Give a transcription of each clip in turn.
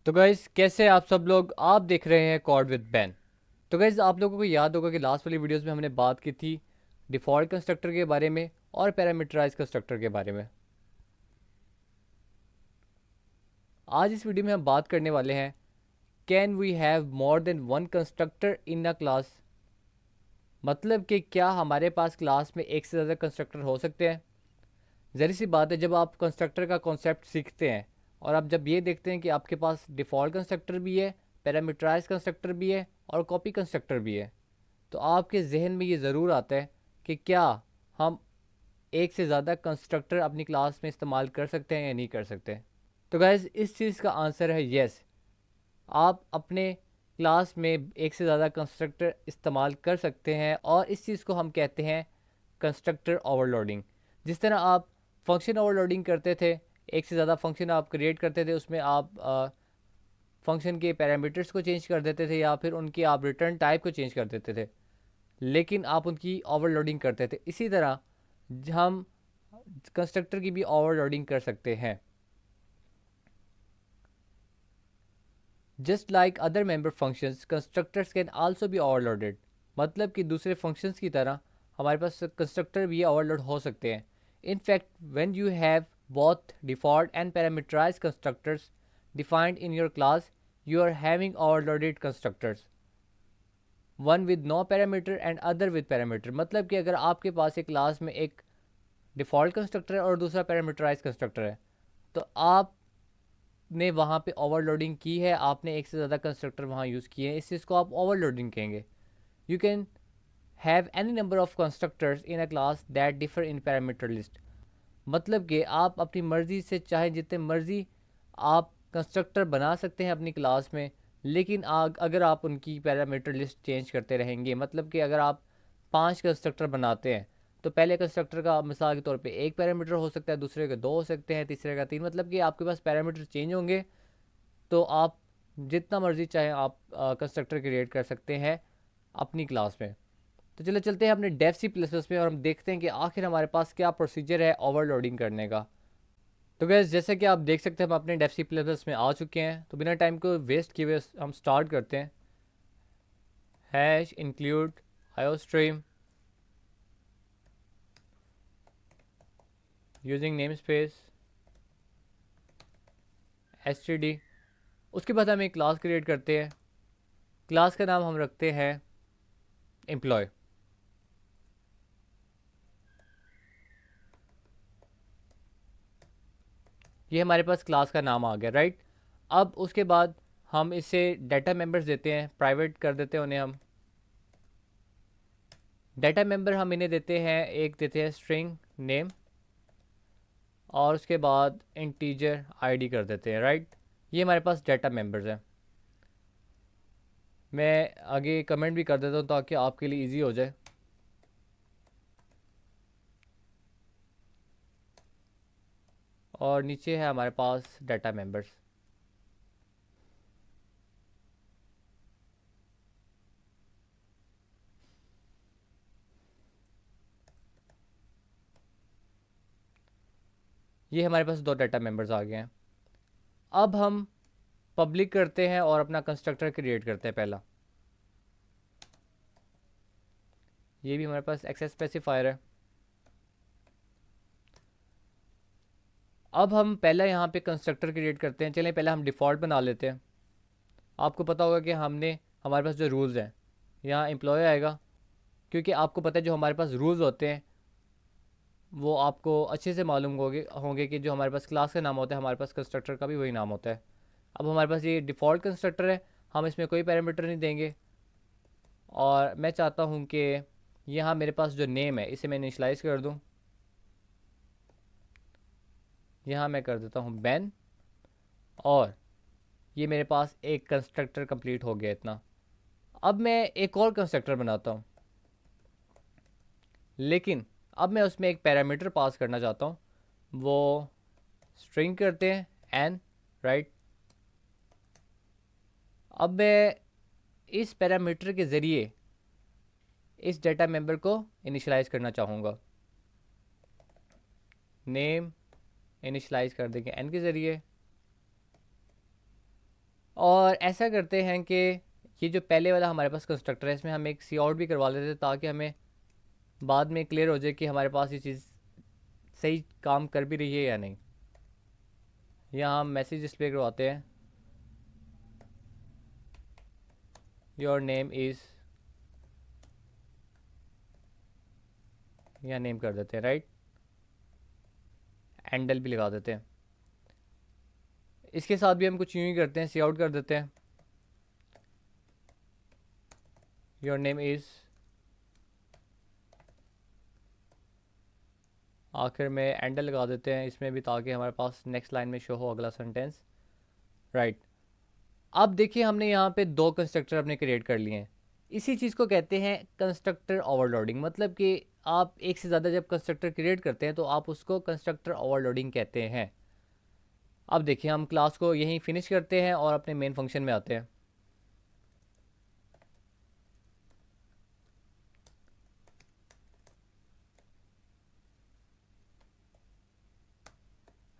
तो गाइज़ कैसे हैं आप सब लोग। आप देख रहे हैं कॉर्ड विद बैन। तो गाइज़ आप लोगों को याद होगा कि लास्ट वाली वीडियोस में हमने बात की थी डिफ़ॉल्ट कंस्ट्रक्टर के बारे में और पैरामीटराइज कंस्ट्रक्टर के बारे में। आज इस वीडियो में हम बात करने वाले हैं can we have more than one constructor in a class. मतलब कि क्या हमारे पास क्लास में एक से ज़्यादा कंस्ट्रक्टर हो सकते हैं। ज़री सी बात है, जब आप कंस्ट्रक्टर का कॉन्सेप्ट सीखते हैं और आप जब ये देखते हैं कि आपके पास डिफ़ॉल्ट कंस्ट्रक्टर भी है, पैरामीटराइज कंस्ट्रक्टर भी है और कॉपी कंस्ट्रक्टर भी है, तो आपके जहन में ये ज़रूर आता है कि क्या हम एक से ज़्यादा कंस्ट्रक्टर अपनी क्लास में इस्तेमाल कर सकते हैं या नहीं कर सकते। तो गाइज़ इस चीज़ का आंसर है येस। आप अपने क्लास में एक से ज़्यादा कंस्ट्रक्टर इस्तेमाल कर सकते हैं और इस चीज़ को हम कहते हैं कंस्ट्रक्टर ओवरलोडिंग। जिस तरह आप फंक्शन ओवरलोडिंग करते थे, एक से ज़्यादा फंक्शन आप क्रिएट करते थे, उसमें आप फंक्शन के पैरामीटर्स को चेंज कर देते थे या फिर उनकी आप रिटर्न टाइप को चेंज कर देते थे, लेकिन आप उनकी ओवरलोडिंग करते थे। इसी तरह हम कंस्ट्रक्टर की भी ओवरलोडिंग कर सकते हैं। Just like other member functions, constructors can also be overloaded. मतलब कि दूसरे फंक्शंस की तरह हमारे पास कंस्ट्रक्टर भी ओवरलोड हो सकते हैं। In fact when you have both default and parameterized constructors defined in your class, you are having overloaded constructors, one with no parameter and other with parameter। मतलब कि अगर आपके पास एक क्लास में एक डिफ़ॉल्ट कंस्ट्रक्टर है और दूसरा पैरामीटराइज कंस्ट्रक्टर है, तो आपने वहाँ पे ओवरलोडिंग की है, आपने एक से ज़्यादा कंस्ट्रक्टर वहाँ यूज़ किए हैं, इस चीज़ को आप ओवरलोडिंग कहेंगे। You can have any number of constructors in a class that differ in parameter list. मतलब कि आप अपनी मर्ज़ी से चाहे जितने मर्ज़ी आप कंस्ट्रक्टर बना सकते हैं अपनी क्लास में, लेकिन अगर आप उनकी पैरामीटर लिस्ट चेंज करते रहेंगे, मतलब कि अगर आप 5 कंस्ट्रक्टर बनाते हैं तो पहले कंस्ट्रक्टर का मिसाल के तौर पे एक पैरामीटर हो सकता है, दूसरे का 2 हो सकते हैं, तीसरे का 3, मतलब कि आपके पास पैरामीटर चेंज होंगे। तो आप जितना मर्ज़ी चाहे आप कंस्ट्रक्टर क्रिएट कर सकते हैं अपनी क्लास में। तो चलो चलते हैं अपने डेफ सी प्लस प्लस में और हम देखते हैं कि आखिर हमारे पास क्या प्रोसीजर है ओवरलोडिंग करने का। तो गैस जैसे कि आप देख सकते हैं हम अपने डेफ सी प्लस प्लस में आ चुके हैं, तो बिना टाइम को वेस्ट किए हुए हम स्टार्ट करते हैं। Hash include iostream using name space S. उसके बाद हम एक क्लास क्रिएट करते हैं। क्लास का नाम हम रखते हैं एम्प्लॉय। ये हमारे पास क्लास का नाम आ गया, राइट। अब उसके बाद हम इसे डाटा मेंबर्स देते हैं, प्राइवेट कर देते हैं उन्हें हम। डाटा मेंबर हम इन्हें देते हैं, एक देते हैं स्ट्रिंग नेम और उसके बाद इंटीजर आईडी कर देते हैं, राइट। ये हमारे पास डाटा मेंबर्स हैं। मैं आगे कमेंट भी कर देता हूँ ताकि आपके लिए इजी हो जाए। और नीचे है हमारे पास डाटा मेंबर्स। ये हमारे पास दो डाटा मेंबर्स आ गए हैं। अब हम पब्लिक करते हैं और अपना कंस्ट्रक्टर क्रिएट करते हैं पहला। ये भी हमारे पास एक्सेस स्पेसिफायर है। अब हम पहला यहाँ पे कंस्ट्रक्टर क्रिएट करते हैं। चलें पहले हम डिफ़ॉल्ट बना लेते हैं। आपको पता होगा कि हमारे पास जो रूल्स हैं, यहाँ एम्प्लॉय आएगा, क्योंकि आपको पता है जो हमारे पास रूल्स होते हैं वो आपको अच्छे से मालूम होंगे कि जो हमारे पास क्लास का नाम होता है हमारे पास कंस्ट्रक्टर का भी वही नाम होता है। अब हमारे पास ये डिफ़ॉल्ट कंस्ट्रक्टर है, हम इसमें कोई पैरामीटर नहीं देंगे और मैं चाहता हूँ कि यहाँ मेरे पास जो नेम है इसे मैं इनिशलाइज कर दूँ। यहाँ मैं कर देता हूँ बैन और ये मेरे पास एक कंस्ट्रक्टर कंप्लीट हो गया इतना। अब मैं एक और कंस्ट्रक्टर बनाता हूँ, लेकिन अब मैं उसमें एक पैरामीटर पास करना चाहता हूँ। वो स्ट्रिंग करते हैं एन, राइट। अब मैं इस पैरामीटर के ज़रिए इस डेटा मेंबर को इनिशलाइज करना चाहूँगा। नेम इनिशलाइज कर देंगे एन के ज़रिए और ऐसा करते हैं कि ये जो पहले वाला हमारे पास कंस्ट्रक्टर है इसमें हम एक सी आउट भी करवा लेते हैं ताकि हमें बाद में क्लियर हो जाए कि हमारे पास ये चीज़ सही काम कर भी रही है या नहीं। यहाँ हम मैसेज डिस्प्ले करवाते हैं, योर नेम इज़, यहाँ नेम कर देते हैं, राइट, एंडल भी लगा देते हैं। इसके साथ भी हम कुछ यूँ ही करते हैं, सी आउट कर देते हैं, योर नेम इज़, आखिर में एंडल लगा देते हैं इसमें भी ताकि हमारे पास नेक्स्ट लाइन में शो हो अगला सेंटेंस, राइट। अब देखिए हमने यहाँ पे दो कंस्ट्रक्टर अपने क्रिएट कर लिए हैं। इसी चीज़ को कहते हैं कंस्ट्रक्टर ओवरलोडिंग। मतलब कि आप एक से ज़्यादा जब कंस्ट्रक्टर क्रिएट करते हैं तो आप उसको कंस्ट्रक्टर ओवरलोडिंग कहते हैं। अब देखिए हम क्लास को यहीं फिनिश करते हैं और अपने मेन फंक्शन में आते हैं।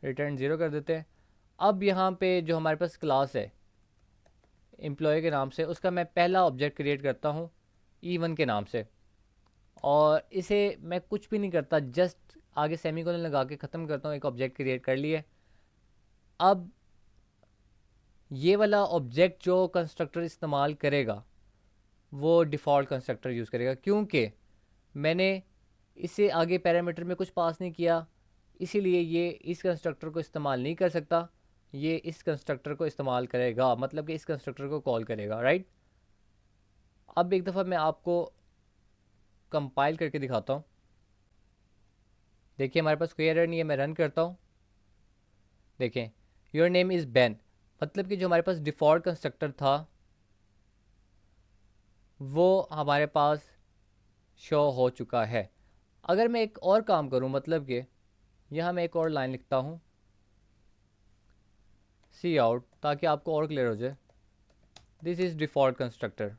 रिटर्न 0 कर देते हैं। अब यहाँ पे जो हमारे पास क्लास है एम्प्लॉय के नाम से, उसका मैं पहला ऑब्जेक्ट क्रिएट करता हूँ E1 के नाम से, और इसे मैं कुछ भी नहीं करता, जस्ट आगे सेमीकोलन लगा के ख़त्म करता हूँ। एक ऑब्जेक्ट क्रिएट कर लिए। अब ये वाला ऑब्जेक्ट जो कंस्ट्रक्टर इस्तेमाल करेगा वो डिफ़ॉल्ट कंस्ट्रक्टर यूज़ करेगा, क्योंकि मैंने इसे आगे पैरामीटर में कुछ पास नहीं किया, इसीलिए ये इस कंस्ट्रक्टर को इस्तेमाल नहीं कर सकता। ये इस कंस्ट्रक्टर को इस्तेमाल करेगा, मतलब कि इस कंस्ट्रक्टर को कॉल करेगा, राइट। अब एक दफ़ा मैं आपको कंपाइल करके दिखाता हूँ। देखिए हमारे पास कोई एरर नहीं है, मैं रन करता हूँ। देखें, योर नेम इज़ बैन, मतलब कि जो हमारे पास डिफ़ॉल्ट कंस्ट्रक्टर था वो हमारे पास शो हो चुका है। अगर मैं एक और काम करूं, मतलब कि यहाँ मैं एक और लाइन लिखता हूँ, सी आउट, ताकि आपको और क्लियर हो जाए, दिस इज़ डिफ़ॉल्ट कंस्ट्रक्टर।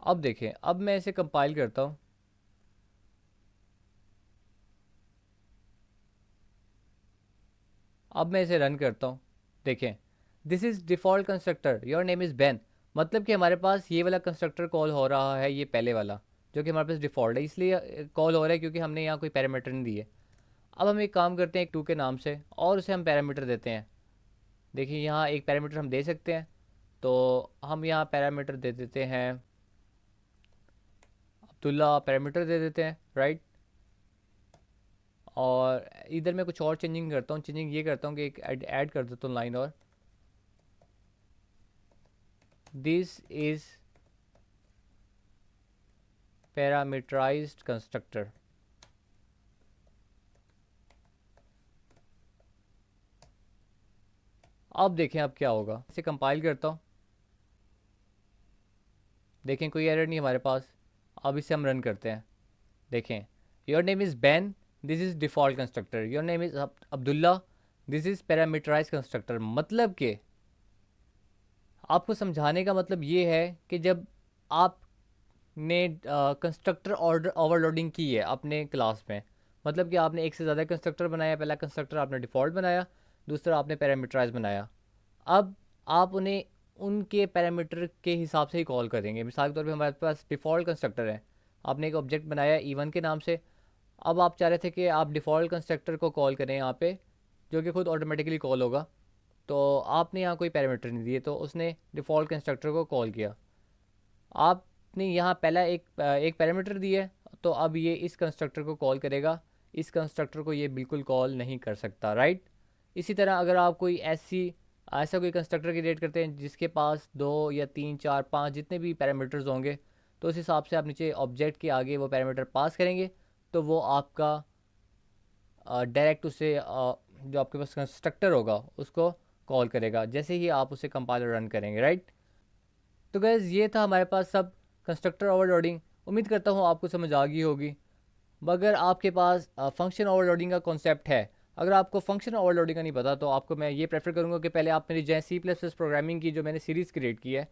अब देखें, अब मैं इसे कंपाइल करता हूँ। अब मैं इसे रन करता हूँ। देखें, this is default constructor, your name is ban, मतलब कि हमारे पास ये वाला कंस्ट्रक्टर कॉल हो रहा है, ये पहले वाला जो कि हमारे पास डिफ़ॉल्ट है, इसलिए कॉल हो रहा है क्योंकि हमने यहाँ कोई पैरामीटर नहीं दिए। अब हम एक काम करते हैं एक 2 के नाम से, और उसे हम पैरामीटर देते हैं। देखिए यहाँ एक पैरामीटर हम दे सकते हैं, तो हम यहाँ पैरामीटर दे देते हैं अब्दुल्ला, पैरामीटर दे देते हैं, राइट। और इधर मैं कुछ और चेंजिंग करता हूँ। चेंजिंग ये करता हूँ कि एक ऐड कर देता हूँ लाइन, और दिस इज़ पैरामीटराइज्ड कंस्ट्रक्टर। अब देखें अब क्या होगा, इसे कंपाइल करता हूँ। देखें कोई एरर नहीं हमारे पास। अब इसे हम रन करते हैं। देखें, your name is Ben, this is default constructor, your name is Abdullah, this is parameterize constructor. मतलब कि आपको समझाने का मतलब ये है कि जब आपने कंस्ट्रक्टर ऑर्डर ओवरलोडिंग की है अपने क्लास में, मतलब कि आपने एक से ज़्यादा कंस्ट्रक्टर बनाया, पहला कंस्ट्रक्टर आपने डिफ़ॉल्ट बनाया, दूसरा आपने पैरामीटराइज बनाया। अब आप उन्हें उनके पैरामीटर के हिसाब से ही कॉल करेंगे। मिसाल के तौर पे हमारे पास डिफ़ॉल्ट कंस्ट्रक्टर है, आपने एक ऑब्जेक्ट बनाया E1 के नाम से। अब आप चाह रहे थे कि आप डिफ़ॉल्ट कंस्ट्रक्टर को कॉल करें यहाँ पे, जो कि खुद ऑटोमेटिकली कॉल होगा, तो आपने यहाँ कोई पैरामीटर नहीं दिए, तो उसने डिफ़ॉल्ट कंस्ट्रक्टर को कॉल किया। आपने यहाँ पहला एक पैरामीटर दिया है, तो अब ये इस कंस्ट्रक्टर को कॉल करेगा, इस कंस्ट्रक्टर को ये बिल्कुल कॉल नहीं कर सकता, राइट। इसी तरह अगर आप कोई ऐसा कोई कंस्ट्रक्टर क्रिएट करते हैं जिसके पास 2 या 3 4 5 जितने भी पैरामीटर्स होंगे, तो उस हिसाब से आप नीचे ऑब्जेक्ट के आगे वो पैरामीटर पास करेंगे, तो वो आपका डायरेक्ट उसे जो आपके पास कंस्ट्रक्टर होगा उसको कॉल करेगा जैसे ही आप उसे कंपाइलर रन करेंगे, राइट। तो गैस ये था हमारे पास सब कंस्ट्रक्टर ओवरलोडिंग। उम्मीद करता हूँ आपको समझ आ गई होगी। मगर आपके पास फंक्शन ओवरलोडिंग का कॉन्सेप्ट है, अगर आपको फंक्शन ओवरलोडिंग का नहीं पता तो आपको मैं ये प्रेफर करूँगा कि पहले आप मेरी जैसे C++ प्रोग्रामिंग की जो मैंने सीरीज़ क्रिएट की है,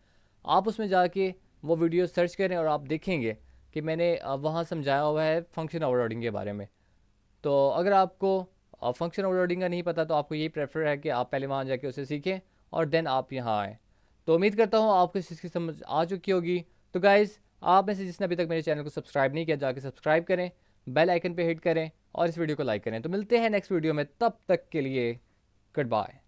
आप उसमें जाके वो वीडियो सर्च करें और आप देखेंगे कि मैंने वहाँ समझाया हुआ है फंक्शन ओवरलोडिंग के बारे में। तो अगर आपको फंक्शन ओवरलोडिंग का नहीं पता तो आपको यही प्रेफर है कि आप पहले वहाँ जाके उसे सीखें और देन आप यहाँ आएँ। तो उम्मीद करता हूँ आपको इस चीज़ की समझ आ चुकी होगी। तो गाइज़, आप में से जिसने अभी तक मेरे चैनल को सब्सक्राइब नहीं किया, जाके सब्सक्राइब करें, बेल आइकन पे हिट करें और इस वीडियो को लाइक करें। तो मिलते हैं नेक्स्ट वीडियो में, तब तक के लिए गुड बाय।